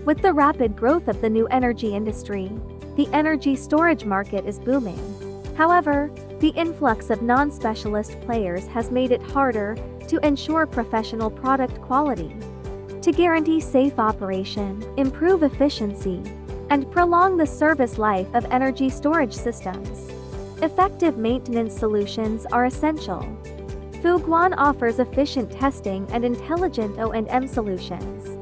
With the rapid growth of the new energy industry, the energy storage market is booming. However, the influx of non-specialist players has made it harder to ensure professional product quality. To guarantee safe operation, improve efficiency, and prolong the service life of energy storage systems, effective maintenance solutions are essential. FUGUANG offers efficient testing and intelligent O&M solutions,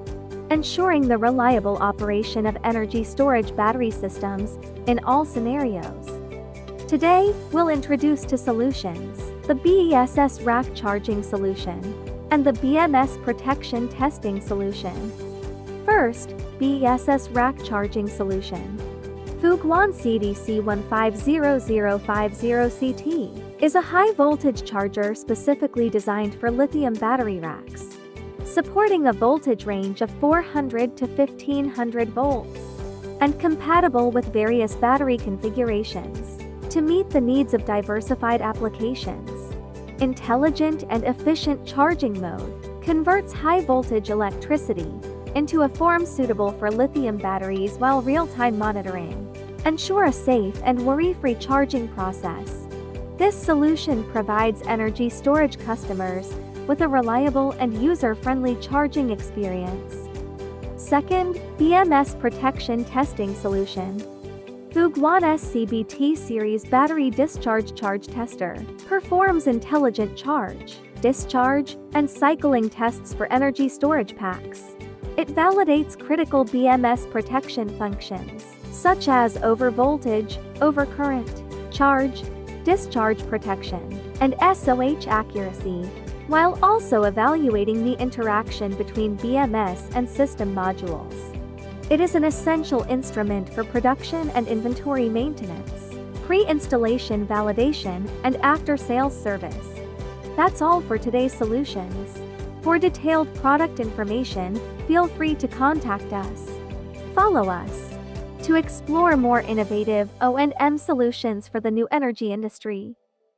ensuring the reliable operation of energy storage battery systems in all scenarios. Today, we'll introduce two solutions: the BESS rack charging solution and the BMS protection testing solution. First, BESS rack charging solution. FUGUANG CDC 150050CT is a high-voltage charger specifically designed for lithium battery racks, supporting a voltage range of 400 to 1500 volts, and compatible with various battery configurations to meet the needs of diversified applications. Intelligent and efficient charging mode converts high-voltage electricity into a form suitable for lithium batteries while real-time monitoring ensure a safe and worry-free charging process. This solution provides energy storage customers with a reliable and user-friendly charging experience. Second, BMS protection testing solution. FUGUANG SCBT Series Battery Discharge Charge Tester performs intelligent charge, discharge, and cycling tests for energy storage packs. It validates critical BMS protection functions, such as overvoltage, overcurrent, charge, discharge protection, and SOH accuracy, while also evaluating the interaction between BMS and system modules. It is an essential instrument for production and inventory maintenance, pre-installation validation, and after-sales service. That's all for today's solutions. For detailed product information, feel free to contact us. Follow us to explore more innovative O&M solutions for the new energy industry.